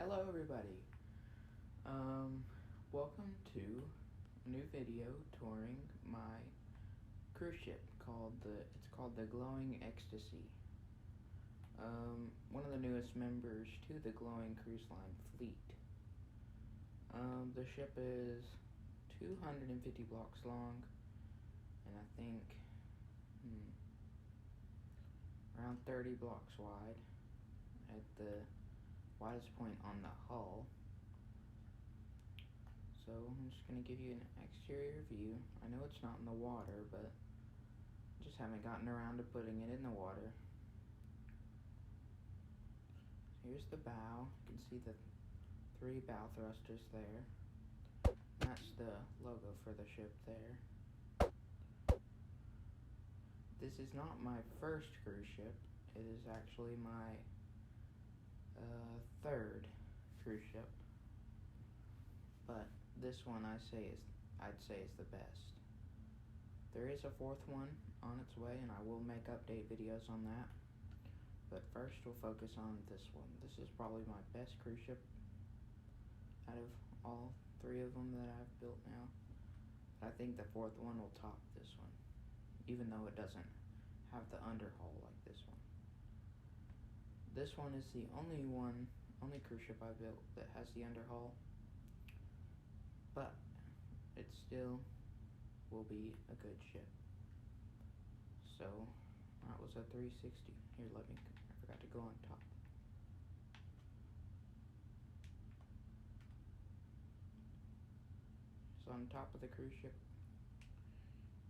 Hello everybody. Welcome to a new video touring my cruise ship called the Glowing Ecstasy. One of the newest members to the Glowing Cruise Line fleet. The ship is 250 blocks long, and I think around 30 blocks wide at the widest point on the hull. So I'm just going to give you an exterior view. I know it's not in the water, but just haven't gotten around to putting it in the water. Here's the bow. You can see the 3 bow thrusters there. That's the logo for the ship there. This is not my first cruise ship. It is actually my third cruise ship. But this one I'd say is the best. There is a 4th one on its way, and I will make update videos on that. But first we'll focus on this one. This is probably my best cruise ship out of all 3 of them that I've built now. I think the 4th one will top this one, even though it doesn't have the underhull like this one. This one is the only cruise ship I built that has the underhull, but it still will be a good ship. So that was a 360. Here, I forgot to go on top. So on top of the cruise ship,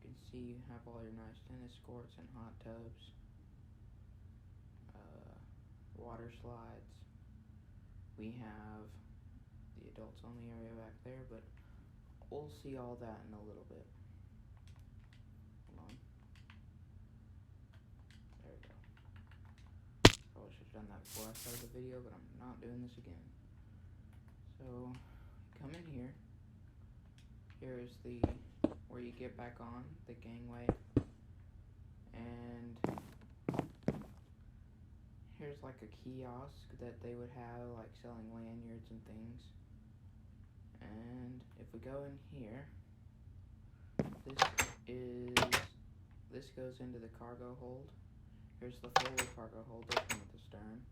you can see you have all your nice tennis courts and hot tubs, water slides. We have the adults only area back there, but we'll see all that in a little bit. Hold on. There we go. Probably should have done that before I started the video, but I'm not doing this again. So come in here. Here is where you get back on the gangway, and here's like a kiosk that they would have, like selling lanyards and things. And if we go in here, this goes into the cargo hold. Here's the forward cargo hold that comes with the stern.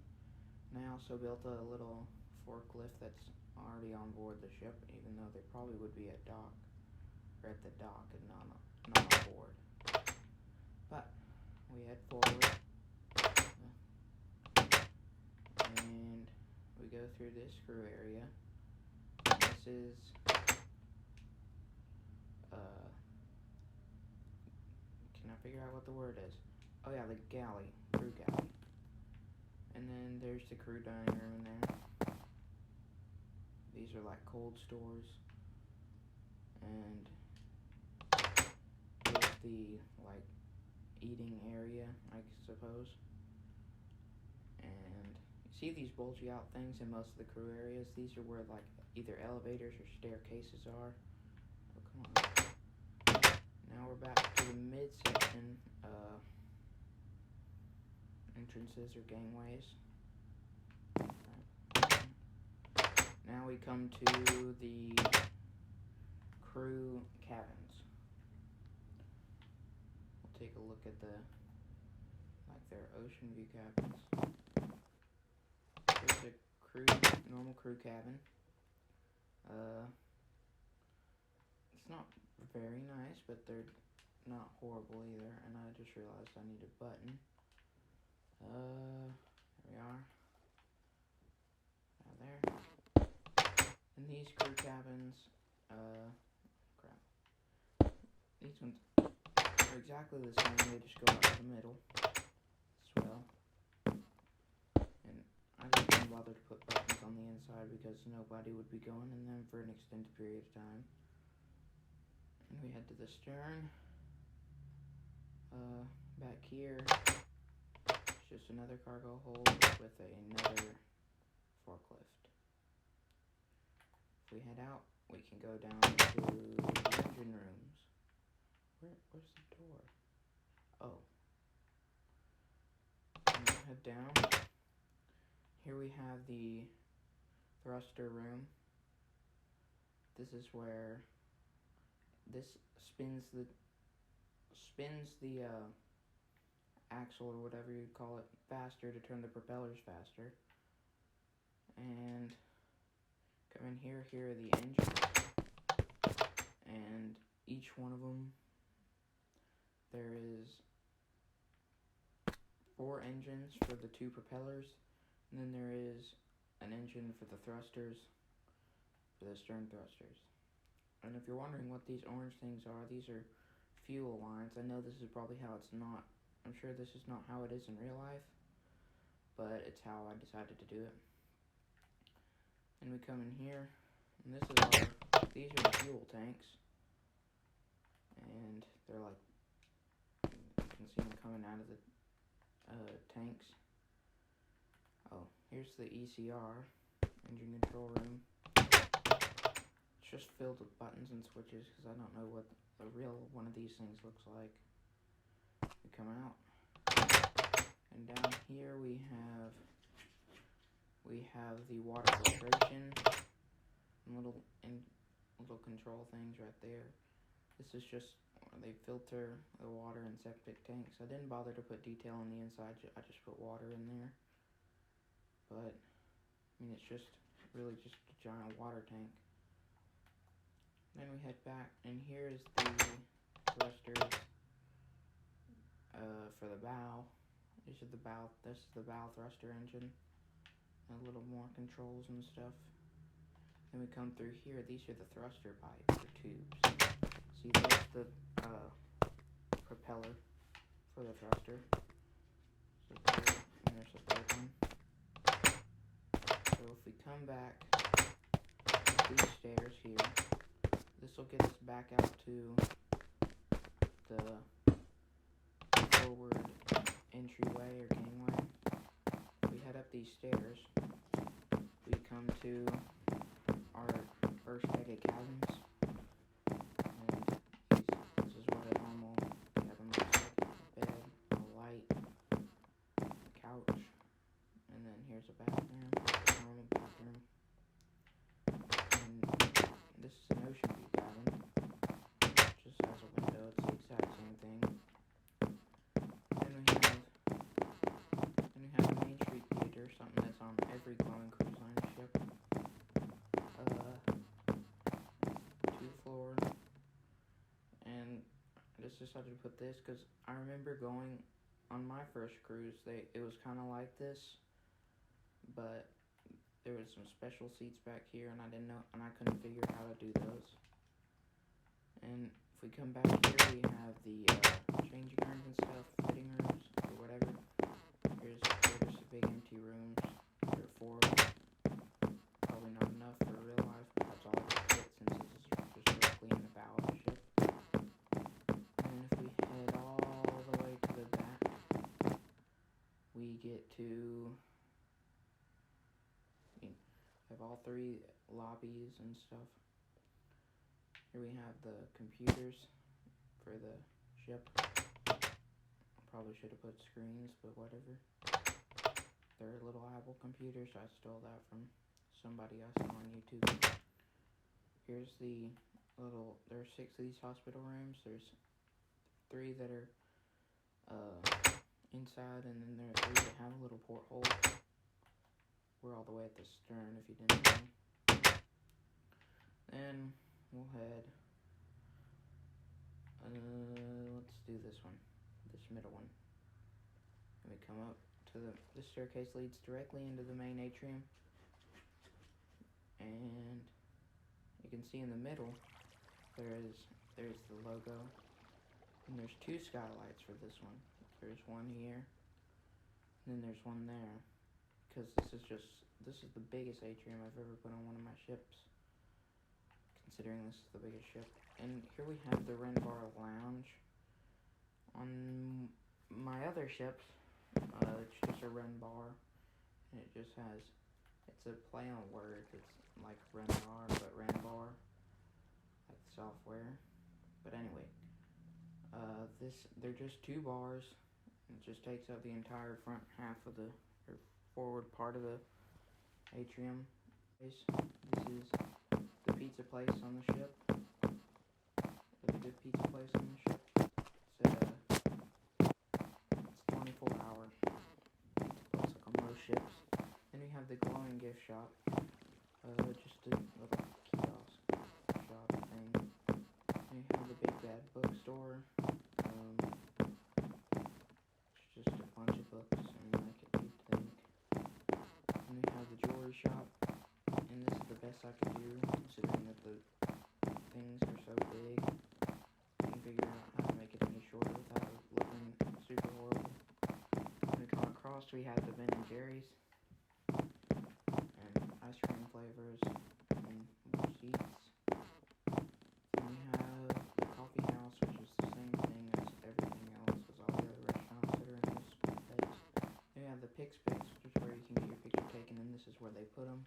And I also built a little forklift that's already on board the ship, even though they probably would be at dock, or at the dock and not on board. But we head forward, and we go through this crew area. This is can I figure out what the word is? Oh yeah, the galley, crew galley. And then there's the crew dining room in there. These are like cold stores. And here's the like eating area, I suppose. And you see these bulgy out things in most of the crew areas? These are where like either elevators or staircases are. Oh, come on. Now we're back to the midsection entrances or gangways. Now we come to the crew cabins. We'll take a look at their ocean view cabins. Here's a normal crew cabin. It's not very nice, but they're not horrible either. And I just realized I need a button. There we are. Now there. And these crew cabins, crap. These ones are exactly the same. They just go out to the middle as well. And I just didn't bother to put buttons on the inside because nobody would be going in them for an extended period of time. And we head to the stern. Back here, it's just another cargo hold with another forklift. If we head out, we can go down to the engine rooms. Where's the door? Oh. And head down. Here we have the thruster room. This is where this spins the axle or whatever you call it faster to turn the propellers faster. And come in here. Here are the engines, and each one of them, there is 4 engines for the 2 propellers, and then there is an engine for the thrusters, for the stern thrusters. And if you're wondering what these orange things are, these are fuel lines. I know this is probably how it's not. I'm sure this is not how it is in real life, but it's how I decided to do it. And we come in here, and these are the fuel tanks, and they're like, you can see them coming out of the tanks. Oh, here's the ECR, engine control room. It's just filled with buttons and switches because I don't know what a real one of these things looks like. We come out, and down here we have the water filtration and little control things right there. This is just they filter the water in septic tanks. I didn't bother to put detail on the inside. I just put water in there. But I mean, it's just really just a giant water tank. Then we head back, and here is the thrusters for the bow. This is the bow thruster engine. A little more controls and stuff. Then we come through here. These are the thruster pipes or tubes. See, that's the propeller for the thruster. So there, and there's a third one. So if we come back these stairs here, this will get us back out to the forward entryway or gangway. We head up these stairs. We come to our first deck of cabins, and this is what a normal cabin looks like. A bed, a light, a couch, and then here's a bathroom, a normal bathroom. And this is an ocean view cabin. Just has a window, it's the exact same thing. Then we have a Main Street theater, something that's on every glowing cruise line ship. 2-floor, and I just decided to put this because I remember going on my first cruise. It was kind of like this, but there was some special seats back here, and I didn't know, and I couldn't figure out how to do those. And if we come back here, we have the changing rooms and stuff, fitting rooms or whatever. They're just big empty rooms. There are 4 of them. Probably not enough for real life, but that's all I could fit since this is just directly in the bow of the ship. And if we head all the way to the back, we get to have all 3 lobbies and stuff. Here we have the computers for the ship. Probably should have put screens, but whatever. They're little Apple computers. I stole that from somebody I saw on YouTube. Here's there are 6 of these hospital rooms. There's 3 that are inside, and then there are 3 that have a little porthole. We're all the way at the stern, if you didn't know. Then we'll head. Let's do this one, this middle one. And we come up to the staircase leads directly into the main atrium, and you can see in the middle there's the logo, and there's 2 skylights for this one. There's one here, and then there's one there, because this is the biggest atrium I've ever put on one of my ships, considering this is the biggest ship. And here we have the Ren Bar Lounge. On my other ships, it's just a Ren Bar, and it's a play on words. It's like Ren Bar, but Ren Bar, like the software. But anyway, they're just 2 bars. It just takes up the entire front half of the forward part of the atrium. This is the pizza place on the ship. The good pizza place on the ship. It's 24-hour pizza place like on most ships. Then we have the glowing gift shop. Just a little kiosk shop thing. Then we have the big bad bookstore. It's just a bunch of books and like it, you'd think. Then we have the jewelry shop. And this is the best I could do, considering that the things are so big. I can figure out how to make it any shorter without it looking super horrible. When we come across, we have the Ben and Jerry's, and ice cream flavors, and more seats. Then we have the coffee house, which is the same thing as everything else, as all the other restaurants that are in this place. Then we have the Pix Pix, which is where you can get your picture taken, and this is where they put them.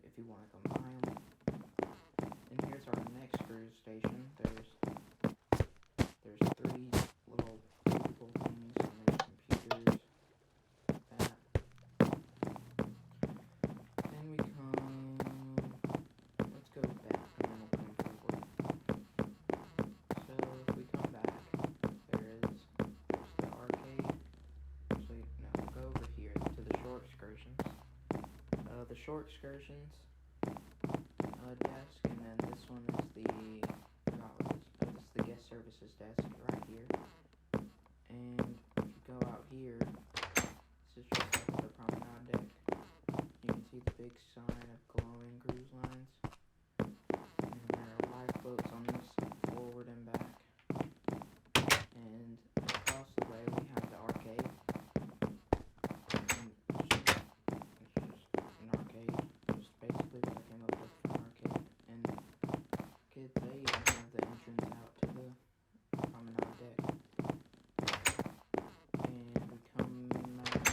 If you want to come buy them. And here's our next cruise station. There's 3 little cubicle things, and there's computers, that. Then we come, let's go back, and then we'll come forward. So if we come back, there's the arcade. Actually, no, we'll go over here to the shore excursions. The shore excursions desk, and then this one is the this is the guest services desk right here. And if you go out here, this is just like the promenade deck. You can see the big sign of glowing cruise lines, and there are lifeboats on this forward and back. And across the way we have the arcade. Basically what I came up with for an arcade. And kids, they even have the entrance out to the promenade deck. And we come out,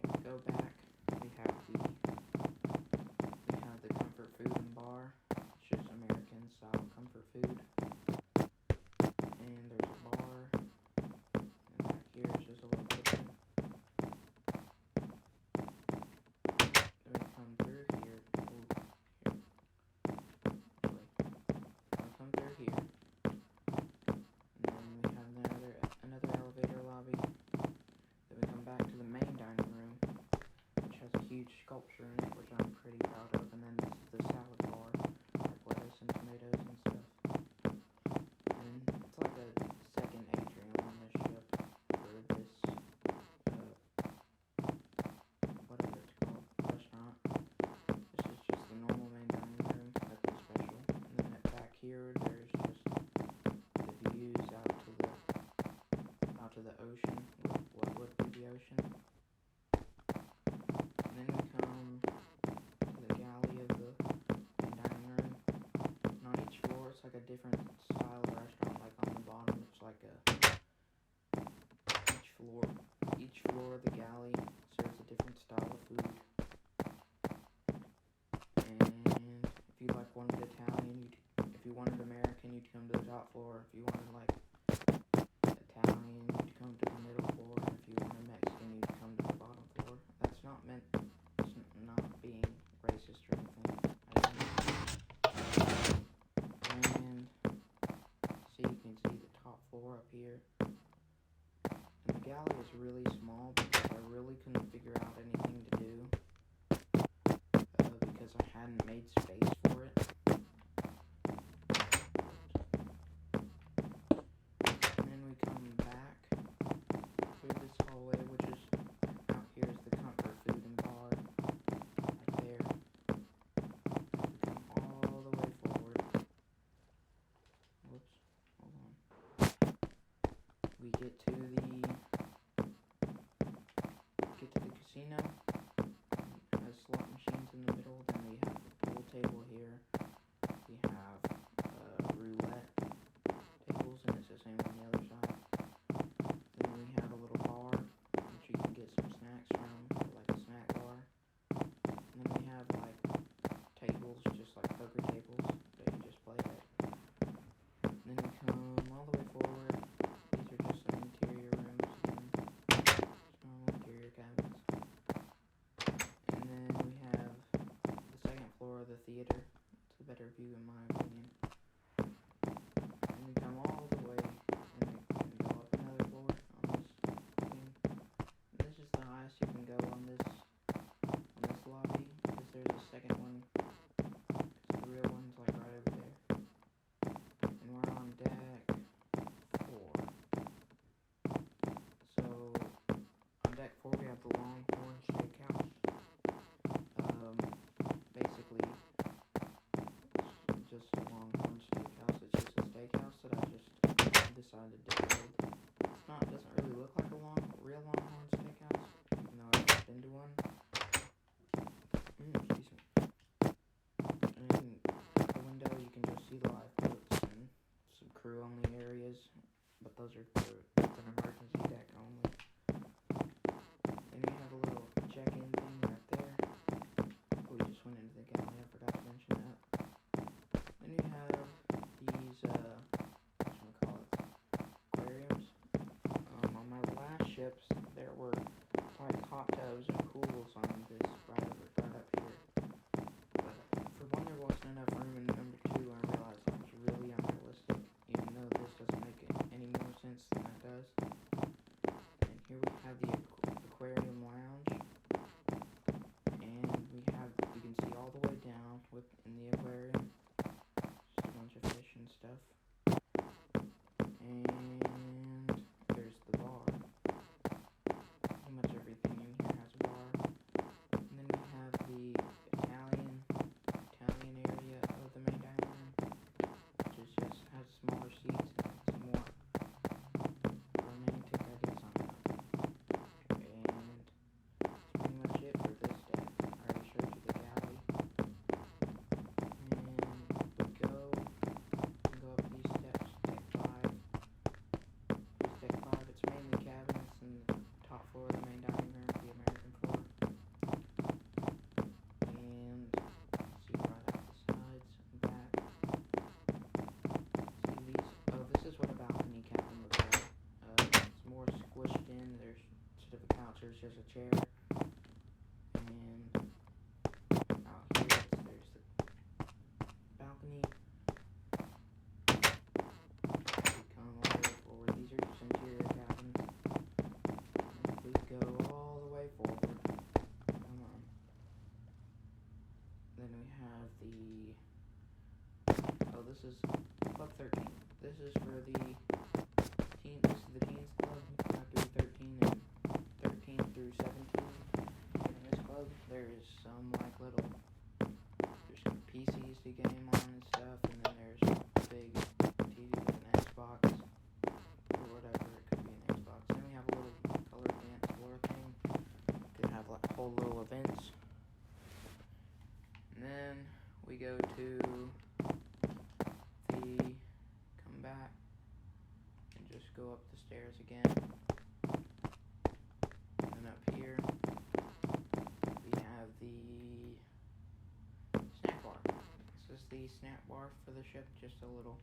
we go back, we have the comfort food and bar. It's just American style comfort food. And there's a bar, and back here is just a little kitchen. Come through here. Come through here, and then we have another elevator lobby. Then we come back to the main dining room, which has a huge sculpture in it, which I'm pretty proud of. And then this is the salad bar, like lettuce and tomatoes and stuff. And it's like a second atrium on this ship for this whatever it's called, restaurant. This is just the normal main dining room, nothing special. And then back here, there's just the views out to the ocean, what would be the ocean. And then we come to the galley of the main dining room. And on each floor, it's like a different style of restaurant. Like on the bottom, it's like each floor of the galley serves a different style of food. And if you wanted Italian, if you wanted American, you'd come to the top floor. If you wanted like Italian, you'd come to the middle floor. And if you wanted Mexican, you'd come to the bottom floor. That's not meant, it's not being racist or anything. And so you can see the top floor up here. And the galley is really small because I really couldn't figure out anything to do because I hadn't made space for it. And then we come back through this hallway, which is out here is the comfort food and bar right there. We come all the way forward. Whoops, hold on. We get to the casino. better view in my opinion. And we come all the way and go up another floor on this thing. This is the highest you can go on this lobby, because there's a second one, because the real one's like right over there. And we're on deck 4. So on deck 4 we have the Longhorn Steakhouse. Basically it's just a Longhorn Steakhouse. It's just a steakhouse that I just decided to build. It doesn't really look like a real Longhorn Steakhouse, even though I've been to one. Excuse me. And out the window you can just see the lifeboats and some crew only areas, but those are for an emergency deck only. And you have a little check-in thing right there. We just went into the galley, I forgot to mention that. Then you have these, aquariums. On my last ships, there were like hot tubs and pools on this right up here. But for one, there wasn't enough room, and number two, I realized that was really unrealistic, even though this doesn't make any more sense than that does. And here we have the aquarium lounge, and we can see all the way down in the aquarium, just a bunch of fish and stuff. And there's the bar. Pretty much everything in here has a bar. And then we have the Italian area of the main dining room, which just has smaller seats and some more romantic ideas on it. And that's pretty much it for this deck. I already showed you the galley. And we go up these steps, deck 5. Here's deck 5. It's mainly cabinets and the top floor of the main dining room, the American floor. And see right out the sides and back. See these? Oh, this is what a balcony cabin looks like. It's more squished in. There's, instead of a couch, there's just a chair. And out here, there's the balcony. We come all the way forward. These are just interior cabins. And we go all the way forward. Come on. Then we have this is Club 13. This is for the teen. This is the teens club. Not through 13 and 13 through 17. In this club, there's some there's PCs to game on and stuff, and then there's big TV like an Xbox or whatever. It could be an Xbox. Then we have a little color dance floor thing. Could have like whole little events. And then we go to come back and just go up the stairs again. And up here we have the snack bar. This is the snack bar for the ship. Just a little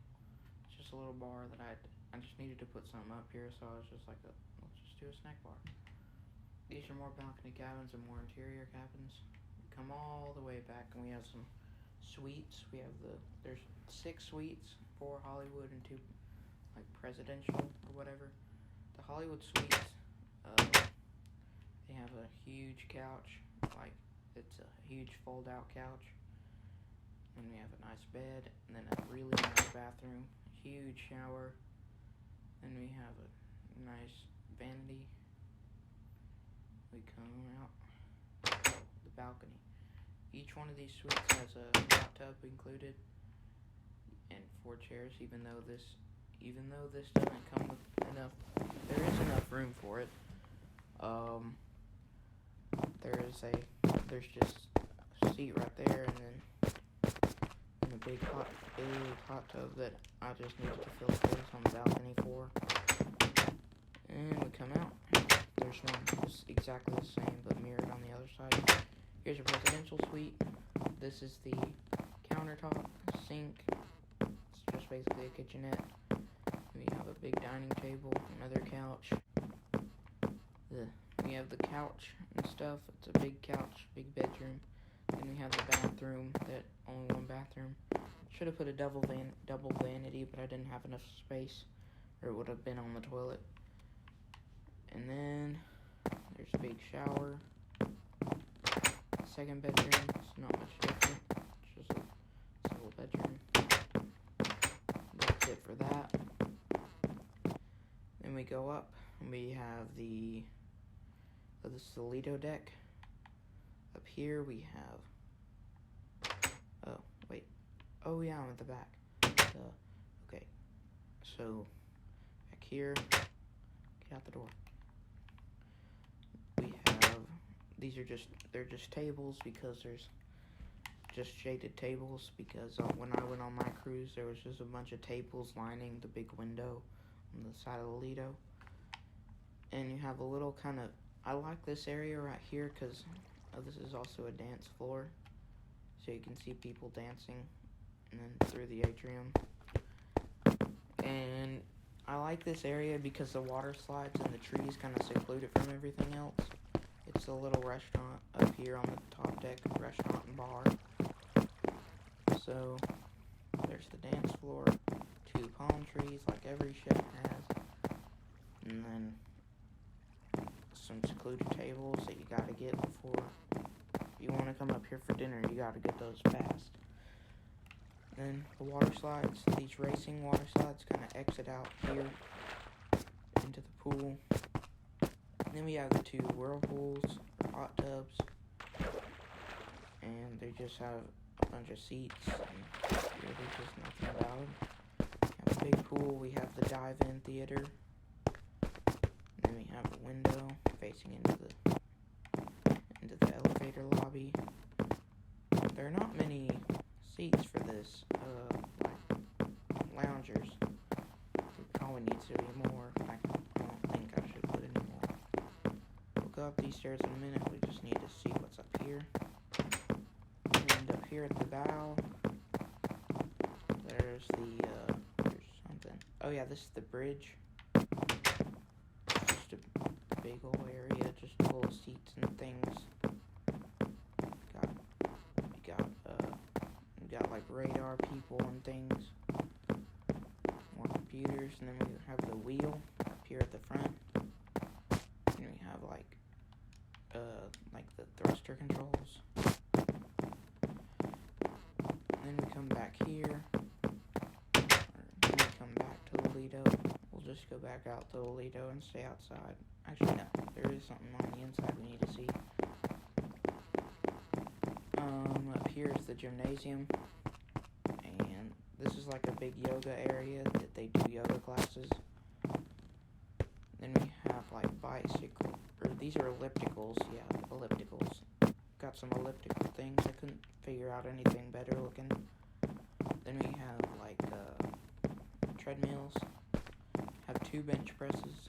bar that I just needed to put something up here, so I was just like, let's just do a snack bar. These are more balcony cabins and more interior cabins. We come all the way back and we have some suites. There's 6 suites, 4 Hollywood and 2 like presidential or whatever. The Hollywood suites, they have a huge couch, like it's a huge fold out couch. And we have a nice bed, and then a really nice bathroom, huge shower. Then we have a nice vanity. We come out the balcony. Each one of these suites has a hot tub included and 4 chairs, even though this doesn't come with enough. There is enough room for it. There's just a seat right there, and then a big hot tub that I just needed to fill space on the balcony for. And we come out. There's one that's exactly the same but mirrored on the other side. Here's a presidential suite. This is the countertop, sink. It's just basically a kitchenette. We have a big dining table, another couch. We have the couch and stuff. It's a big couch, big bedroom. Then we have the bathroom, that only one bathroom. Should have put a double vanity, but I didn't have enough space, or it would have been on the toilet. And then there's a big shower. Second bedroom, it's not much different. It's just a single bedroom. That's it for that. Then we go up, and we have this is the Lido deck. Up here we have, oh yeah, I'm at the back. Okay, so back here, get out the door. We have, they're just tables, because there's just shaded tables, because when I went on my cruise, there was just a bunch of tables lining the big window on the side of the Lido. And you have a little kind of, I like this area right here, because this is also a dance floor, so you can see people dancing, and then through the atrium. And I like this area because the water slides and the trees kind of seclude it from everything else. It's a little restaurant up here on the top deck, restaurant and bar. So there's the dance floor, 2 palm trees like every ship has, and then some secluded tables that you gotta get before you want to come up here for dinner. You gotta get those fast. Then the water slides, these racing water slides kind of exit out here into the pool. And then we have the 2 whirlpools, or hot tubs, and they just have a bunch of seats, and really just nothing about them. We have a big pool, we have the dive-in theater, and then we have a window facing into the elevator lobby. There are not many seats for this, like loungers. There probably needs to be more. I don't think I should put any more. We'll go up these stairs in a minute. We just need to see what's up here. And up here at the bow, there's something. Oh yeah, this is the bridge. It's just a big old area, just full of seats and things. We got like radar people and things. More computers, and then we have the wheel up here at the front. And we have like the thruster controls. And then we come back here. Or then we come back to the Lido. We'll just go back out to the Lido and stay outside. Actually, no. There is something on the inside we need to see. Up here is the gymnasium. And this is like a big yoga area that they do yoga classes. Then we have like these are ellipticals. Yeah, ellipticals. Got some elliptical things. I couldn't figure out anything better looking. Then we have like treadmills. Have 2 bench presses.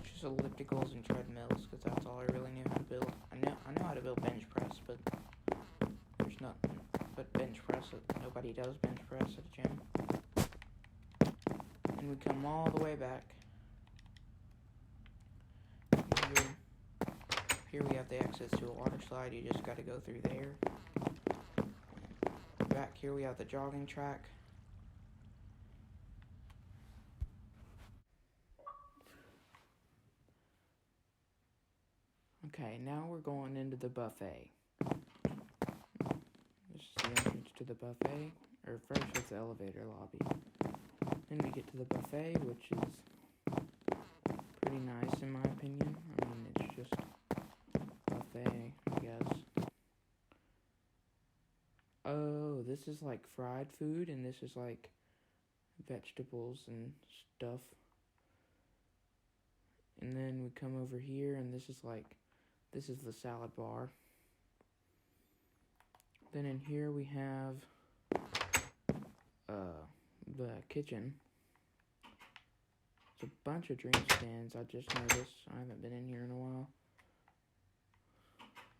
Just ellipticals and treadmills, because that's all I really knew how to build. I know how to build bench press, but there's nothing but bench press. Nobody does bench press at a gym. And we come all the way back. Here we have the access to a water slide. You just got to go through there. And back here we have the jogging track. Okay, now we're going into the buffet. This is the entrance to the buffet. Or first it's the elevator lobby. Then we get to the buffet, which is pretty nice in my opinion. I mean, it's just buffet, I guess. Oh, this is like fried food, and this is like vegetables and stuff. And then we come over here, and this is the salad bar. Then in here we have the kitchen. It's a bunch of drink stands. I just noticed. I haven't been in here in a while.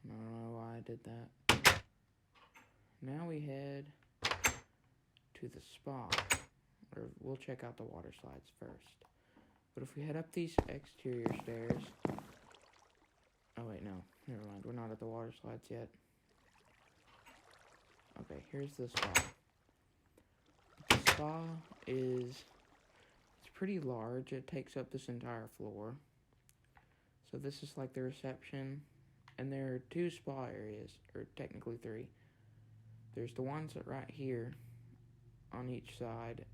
I don't know why I did that. Now we head to the spa. Or we'll check out the water slides first. But if we head up these exterior stairs... Oh wait, no. Never mind. We're not at the water slides yet. Okay, here's the spa. spa is, it's pretty large. It takes up this entire floor. So this is like the reception, and there are 2 spa areas, or technically 3. There's the ones right here on each side,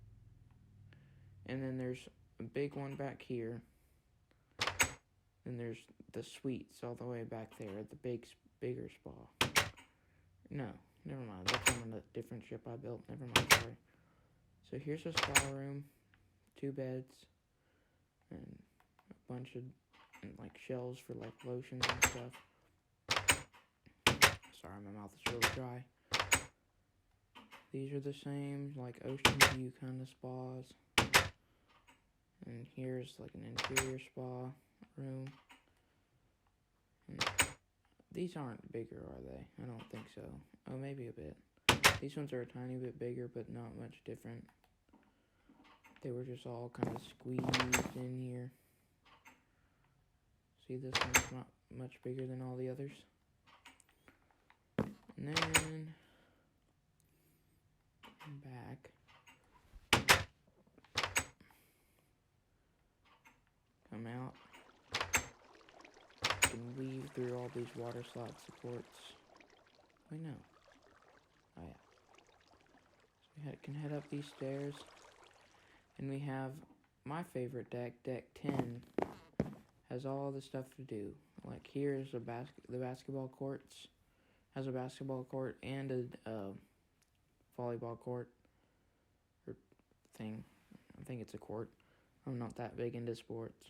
and then there's a big one back here. Then there's the suites all the way back there at the bigger spa. No, never mind. That's on a different ship I built. Never mind, sorry. So here's a spa room, 2 beds, and a bunch of like shelves for like lotions and stuff. Sorry, my mouth is really dry. These are the same, like ocean view kind of spas. And here's like an interior spa room. And these aren't bigger, are they? I don't think so. Oh, maybe a bit. These ones are a tiny bit bigger, but not much different. They were just all kind of squeezed in here. See, this one's not much bigger than all the others. And then back. Come out. You can weave through all these water slide supports. Wait, no. Oh, yeah. So we can head up these stairs. And we have my favorite deck, Deck 10. Has all the stuff to do. Like here's the basketball courts. Has a basketball court and a volleyball court. Or thing. I think it's a court. I'm not that big into sports.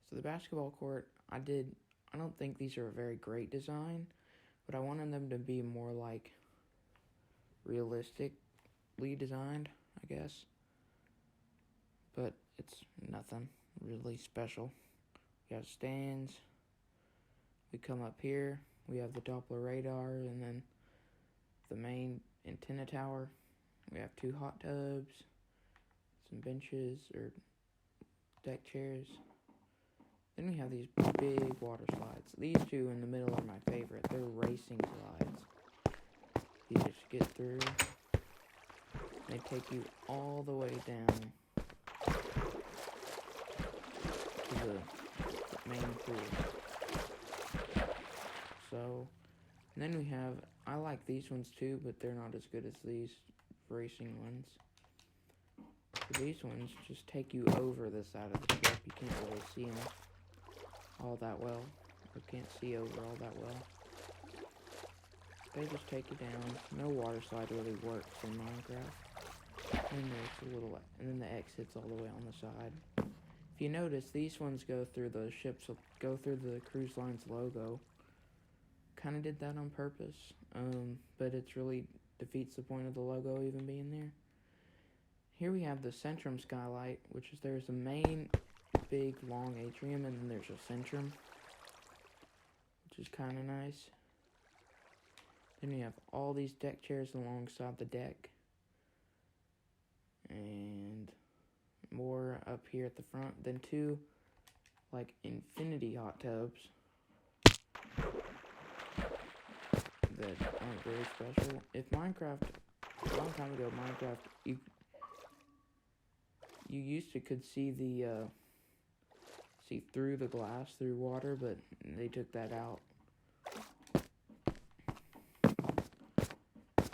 So the basketball court, I don't think these are a very great design, but I wanted them to be more like realistically designed, I guess. But it's nothing really special. We have stands. We come up here. We have the Doppler radar and then the main antenna tower. We have 2 hot tubs, some benches or deck chairs. Then we have these big water slides. These 2 in the middle are my favorite. They're racing slides. You just get through. They take you all the way down to the main pool. So, and then we have, I like these ones too, but they're not as good as these racing ones. So these ones just take you over the side of the ship. You can't really see them all that well, or can't see over all that well. They just take you down. No water slide really works in Minecraft. And there's a little, and then the exit's all the way on the side. If you notice, these ones go through the ships, go through the cruise line's logo. Kind of did that on purpose, but it's really defeats the point of the logo even being there. Here we have the Centrum skylight, which is there's a main big long atrium, and then there's a Centrum, which is kind of nice. Then we have all these deck chairs alongside the deck, and more up here at the front. Then 2 like infinity hot tubs that aren't very special. If Minecraft, a long time ago, Minecraft, you used to could see see through the glass through water, but they took that out.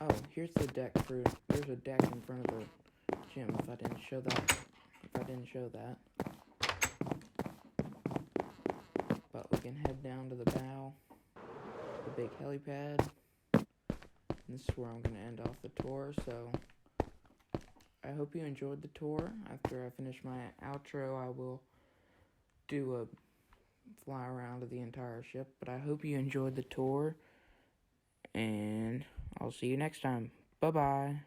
Oh, here's the deck for, there's a deck in front of the gym if I didn't show that. But we can head down to the bow, the big helipad. This is where I'm going to end off the tour, so I hope you enjoyed the tour. After I finish my outro, I will do a fly around of the entire ship, but I hope you enjoyed the tour, and I'll see you next time. Bye-bye.